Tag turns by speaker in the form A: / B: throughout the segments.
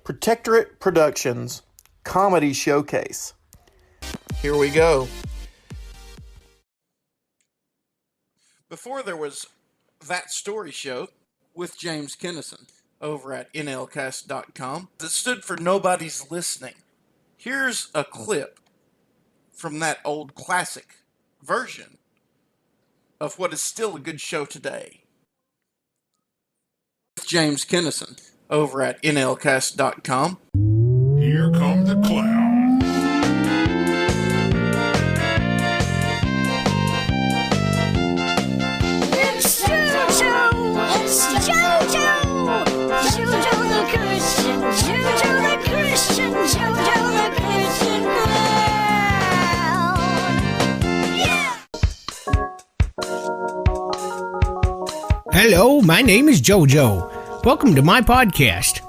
A: Protectorate Productions Comedy Showcase. Here we go. Before there was That Story Show with James Kennison over at nlcast.com that stood for Nobody's Listening. Here's a clip from that old classic version of what is still a good show today. With James Kennison over at nlcast.com.
B: Here come the clowns.
C: It's JoJo! It's JoJo! JoJo the Christian, JoJo the Christian, JoJo the Christian clown! Yeah!
D: Hello, my name is JoJo. Welcome to my podcast.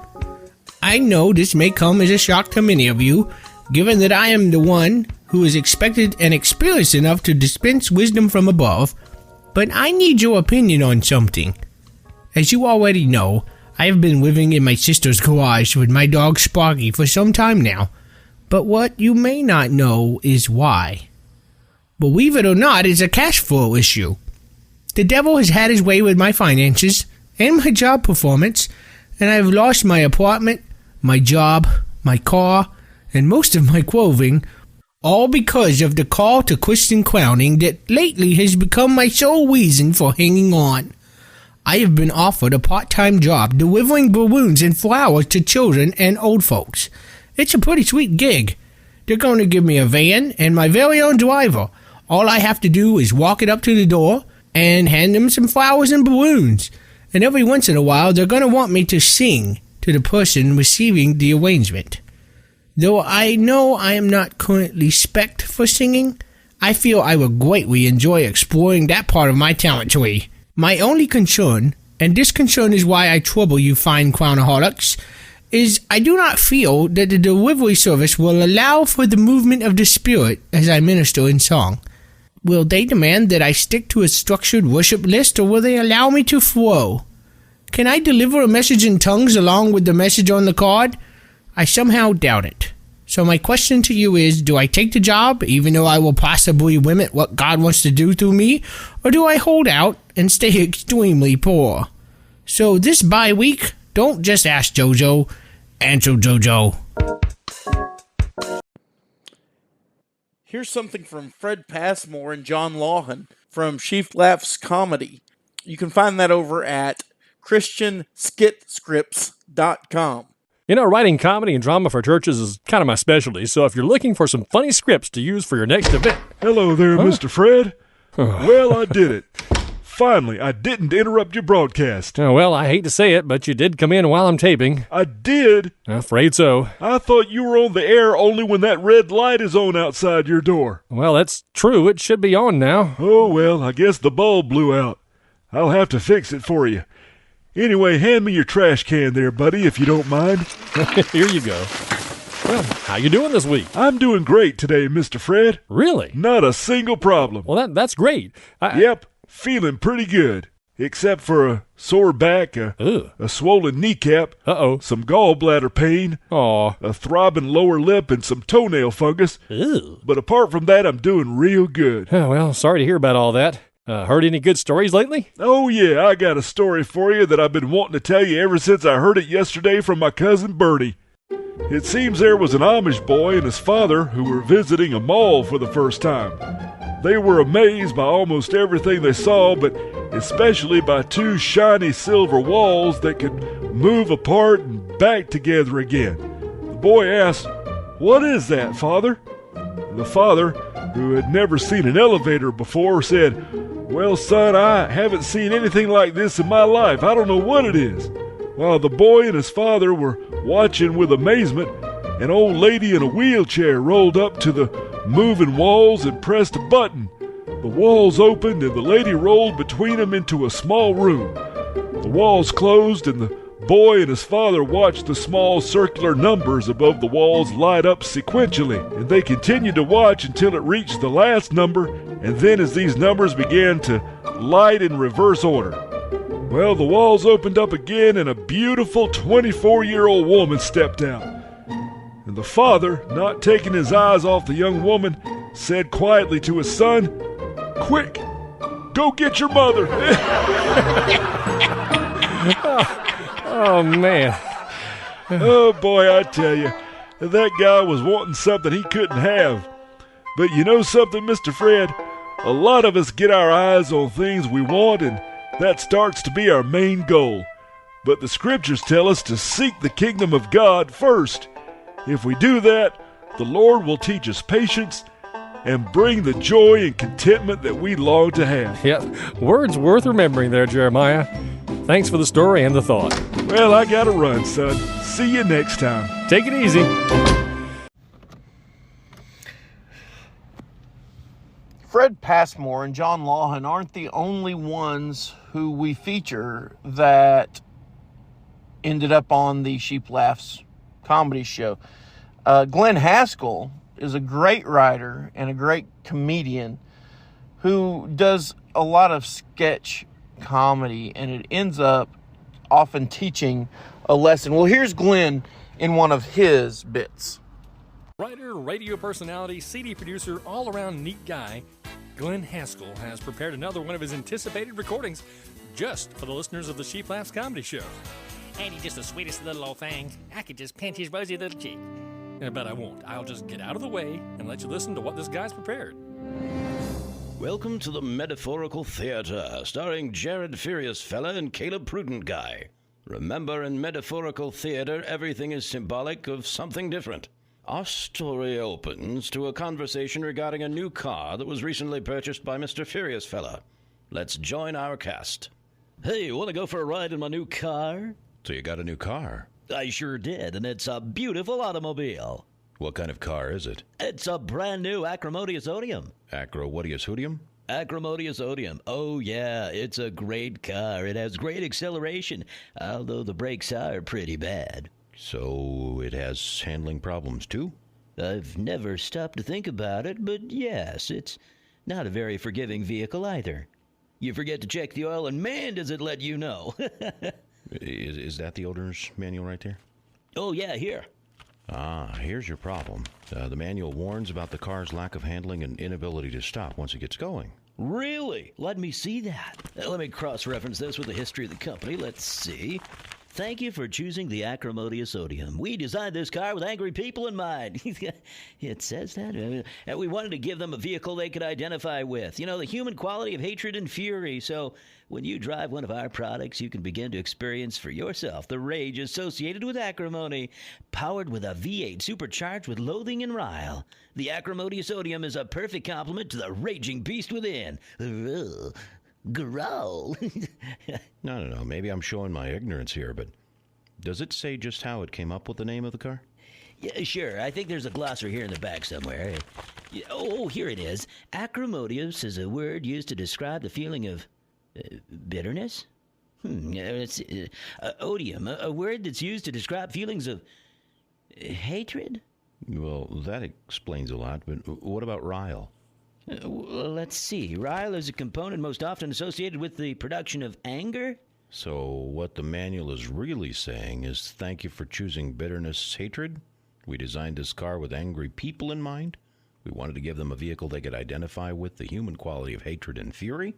D: I know this may come as a shock to many of you, given that I am the one who is expected and experienced enough to dispense wisdom from above, but I need your opinion on something. As you already know, I have been living in my sister's garage with my dog Sparky for some time now, but what you may not know is why. Believe it or not, it's a cash flow issue. The devil has had his way with my finances and my job performance, and I've lost my apartment, my job, my car, and most of my clothing, all because of the call to Christian clowning that lately has become my sole reason for hanging on. I have been offered a part-time job delivering balloons and flowers to children and old folks. It's a pretty sweet gig. They're going to give me a van and my very own driver. All I have to do is walk it up to the door and hand them some flowers and balloons. And every once in a while, they're going to want me to sing to the person receiving the arrangement. Though I know I am not currently spec'd for singing, I feel I would greatly enjoy exploring that part of my talent tree. My only concern, and this concern is why I trouble you fine clownaholics, is I do not feel that the delivery service will allow for the movement of the spirit as I minister in song. Will they demand that I stick to a structured worship list, or will they allow me to flow? Can I deliver a message in tongues along with the message on the card? I somehow doubt it. So my question to you is, do I take the job, even though I will possibly limit what God wants to do through me, or do I hold out and stay extremely poor? So this bye-week, don't just ask JoJo, answer JoJo.
A: Here's something from Fred Passmore and John Lawhan from Sheaf Laughs Comedy. You can find that over at ChristianSkitScripts.com.
E: You know, writing comedy and drama for churches is kind of my specialty, so if you're looking for some funny scripts to use for your next event...
B: Hello there, Mr. Fred. Well, I did it. Finally, I didn't interrupt your broadcast.
E: Oh, well, I hate to say it, but you did come in while I'm taping.
B: I did?
E: Afraid so.
B: I thought you were on the air only when that red light is on outside your door.
E: Well, that's true. It should be on now.
B: Oh, well, I guess the bulb blew out. I'll have to fix it for you. Anyway, hand me your trash can there, buddy, if you don't mind.
E: Here you go. Well, how you doing this week?
B: I'm doing great today, Mr. Fred.
E: Really?
B: Not a single problem.
E: Well, that's great.
B: Yep, feeling pretty good. Except for a sore back, a swollen kneecap, some gallbladder pain, a throbbing lower lip, and some toenail fungus.
E: Ew.
B: But apart from that, I'm doing real good.
E: Oh, well, sorry to hear about all that. Heard any good stories lately?
B: Oh, yeah, I got a story for you that I've been wanting to tell you ever since I heard it yesterday from my cousin Bernie. It seems there was an Amish boy and his father who were visiting a mall for the first time. They were amazed by almost everything they saw, but especially by two shiny silver walls that could move apart and back together again. The boy asked, "What is that, Father?" The father, who had never seen an elevator before, said, "Well, son, I haven't seen anything like this in my life. I don't know what it is." While the boy and his father were watching with amazement, an old lady in a wheelchair rolled up to the moving walls and pressed a button. The walls opened and the lady rolled between them into a small room. The walls closed and the boy and his father watched the small circular numbers above the walls light up sequentially, and they continued to watch until it reached the last number, and then as these numbers began to light in reverse order. Well, the walls opened up again and a beautiful 24-year-old woman stepped out. And the father, not taking his eyes off the young woman, said quietly to his son, "Quick, go get your mother."
E: Oh, man.
B: Oh boy, I tell you, that guy was wanting something he couldn't have. But you know something, Mr. Fred? A lot of us get our eyes on things we want, and that starts to be our main goal. But the scriptures tell us to seek the kingdom of God first. If we do that, the Lord will teach us patience and bring the joy and contentment that we long to have.
E: Yep, words worth remembering there, Jeremiah. Thanks for the story and the thought.
B: Well, I gotta run, son. See you next time.
E: Take it easy.
A: Fred Passmore and John Lawson aren't the only ones who we feature that ended up on the Sheep Laughs comedy show. Glenn Hascall is a great writer and a great comedian who does a lot of sketch comedy, and it ends up often teaching a lesson. Well, here's Glenn in one of his bits.
E: Writer, radio personality, CD producer, all-around neat guy, Glenn Hascall has prepared another one of his anticipated recordings just for the listeners of the Sheep Laughs comedy show.
F: Ain't he just the sweetest little old thing? I could just pinch his rosy little cheek.
E: But I won't. I'll just get out of the way and let you listen to what this guy's prepared.
G: Welcome to the Metaphorical Theater, starring Jared Furious Fella and Caleb Prudent Guy. Remember, in metaphorical theater, everything is symbolic of something different. Our story opens to a conversation regarding a new car that was recently purchased by Mr. Furious Fella. Let's join our cast. Hey, want to go for a ride in my new car? So you got a new car? I sure did, and it's a beautiful automobile. What kind of car is it? It's a brand new Acrimonious Odium. Acrimonious Odium? Acrimonious Odium. Oh, yeah, it's a great car. It has great acceleration, although the brakes are pretty bad. So it has handling problems, too? I've never stopped to think about it, but yes, it's not a very forgiving vehicle either. You forget to check the oil, and man, does it let you know. Is that the owner's manual right there? Oh, yeah, here. Ah, here's your problem. The manual warns about the car's lack of handling and inability to stop once it gets going. Really? Let me see that. Let me cross-reference this with the history of the company. Let's see. Thank you for choosing the Acrimonious Odium. We designed this car with angry people in mind. It says that. We wanted to give them a vehicle they could identify with. You know, the human quality of hatred and fury. So when you drive one of our products, you can begin to experience for yourself the rage associated with acrimony. Powered with a V8 supercharged with loathing and rile, the Acrimonious Odium is a perfect complement to the raging beast within. Ugh. Growl. No. Maybe I'm showing my ignorance here, but does it say just how it came up with the name of the car? Yeah, sure. I think there's a glossary here in the back somewhere. Oh, here it is. Acrimonious is a word used to describe the feeling of bitterness. Odium, a word that's used to describe feelings of hatred. Well, that explains a lot, but what about rile? Let's see. Rile is a component most often associated with the production of anger. So what the manual is really saying is thank you for choosing bitterness, hatred. We designed this car with angry people in mind. We wanted to give them a vehicle they could identify with the human quality of hatred and fury.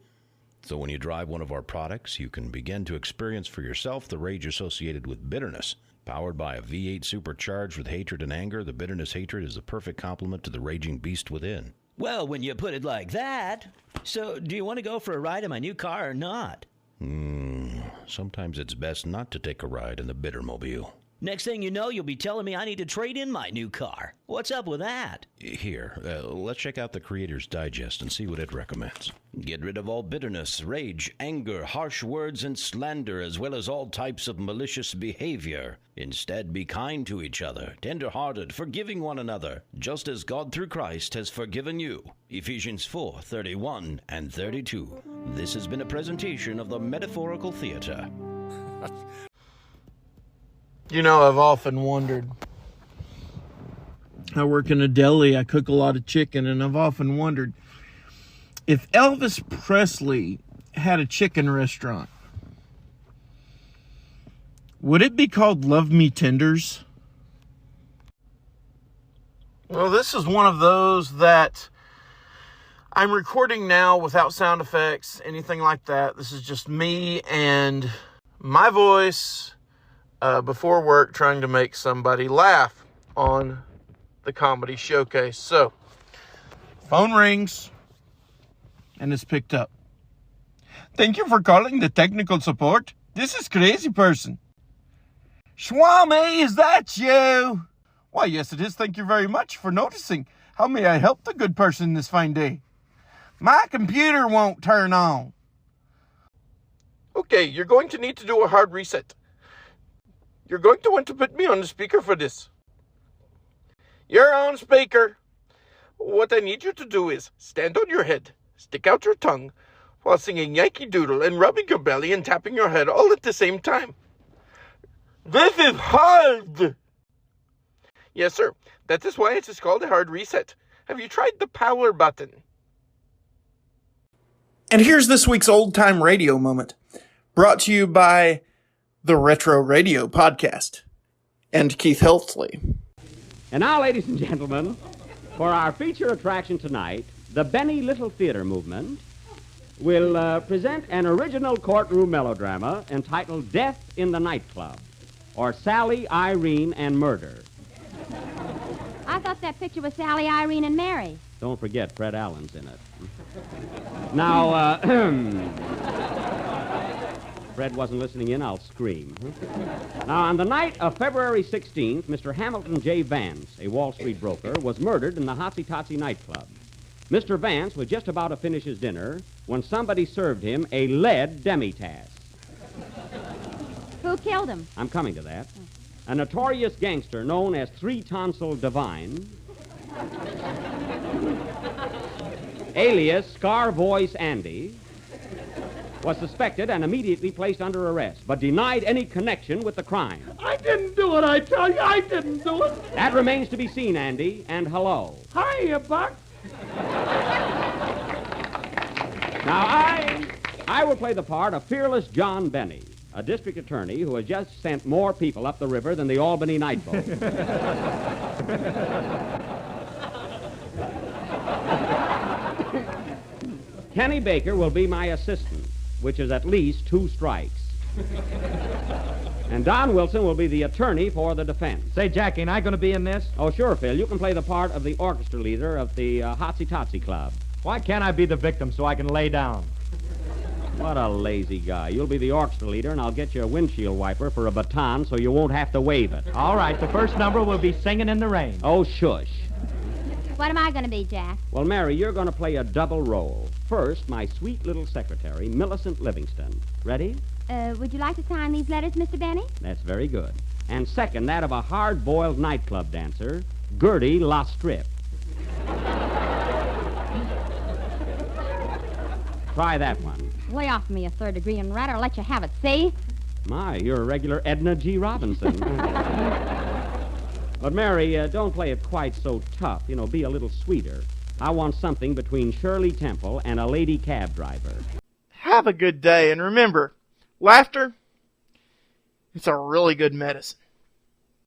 G: So when you drive one of our products, you can begin to experience for yourself the rage associated with bitterness. Powered by a V8 supercharged with hatred and anger, the bitterness hatred is the perfect complement to the raging beast within. Well, when you put it like that, so do you want to go for a ride in my new car or not? Sometimes it's best not to take a ride in the Bittermobile. Next thing you know, you'll be telling me I need to trade in my new car. What's up with that? Here, let's check out the Creator's Digest and see what it recommends. Get rid of all bitterness, rage, anger, harsh words, and slander, as well as all types of malicious behavior. Instead, be kind to each other, tender-hearted, forgiving one another, just as God through Christ has forgiven you. Ephesians 4:31 and 32. This has been a presentation of the Metaphorical Theater.
A: You know, I've often wondered. I work in a deli. I cook a lot of chicken, and I've often wondered if Elvis Presley had a chicken restaurant, Would it be called Love Me Tenders? Well, this is one of those that I'm recording now without sound effects, anything like that. This is just me and my voice before work trying to make somebody laugh on the comedy showcase. So, phone rings and it's picked up. Thank you for calling the technical support. This is Crazy Person. Swami, is that you? Why, yes it is. Thank you very much for noticing. How may I help the good person this fine day? My computer won't turn on. Okay, you're going to need to do a hard reset. You're going to want to put me on the speaker for this. You're on speaker. What I need you to do is stand on your head, stick out your tongue, while singing Yankee Doodle and rubbing your belly and tapping your head all at the same time. This is hard! Yes, sir. That is why it is called a hard reset. Have you tried the power button? And here's this week's Old Time Radio Moment, brought to you by the Retro Radio Podcast and Keith Heltley.
H: And now, ladies and gentlemen, for our feature attraction tonight, the Benny Little Theater Movement will present an original courtroom melodrama entitled Death in the Nightclub, or Sally, Irene, and Murder.
C: I thought that picture was Sally, Irene, and Mary.
H: Don't forget, Fred Allen's in it. Now, Fred wasn't listening in, I'll scream. Now, on the night of February 16th, Mr. Hamilton J. Vance, a Wall Street broker, was murdered in the Hotsy Totsy nightclub. Mr. Vance was just about to finish his dinner when somebody served him a lead demi-tass.
C: Who killed him?
H: I'm coming to that. A notorious gangster known as Three Tonsil Divine, alias Scar Voice Andy, was suspected and immediately placed under arrest, but denied any connection with the crime.
I: I didn't do it, I tell you, I didn't do it.
H: That remains to be seen, Andy, and hello.
I: Hiya, Buck.
H: Now, I will play the part of fearless John Benny, a district attorney who has just sent more people up the river than the Albany night boat. Kenny Baker will be my assistant, which is at least 2 strikes. And Don Wilson will be the attorney for the defense.
I: Say, Jackie, ain't I going to be in this?
H: Oh, sure, Phil. You can play the part of the orchestra leader of the Hotsy Totsy Club.
I: Why can't I be the victim so I can lay down?
H: What a lazy guy. You'll be the orchestra leader, and I'll get you a windshield wiper for a baton so you won't have to wave it.
I: All right, the first number will be Singing in the Rain.
H: Oh, shush.
C: What am I going to be, Jack?
H: Well, Mary, you're going to play a double role. First, my sweet little secretary, Millicent Livingston. Ready?
C: Would you like to sign these letters, Mr. Benny?
H: That's very good. And second, that of a hard-boiled nightclub dancer, Gertie La Strip. Try that one.
C: Lay off me a third degree and rat, or I'll let you have it, see?
H: My, you're a regular Edna G. Robinson. But, Mary, don't play it quite so tough. You know, be a little sweeter. I want something between Shirley Temple and a lady cab driver.
A: Have a good day, and remember, laughter, it's a really good medicine.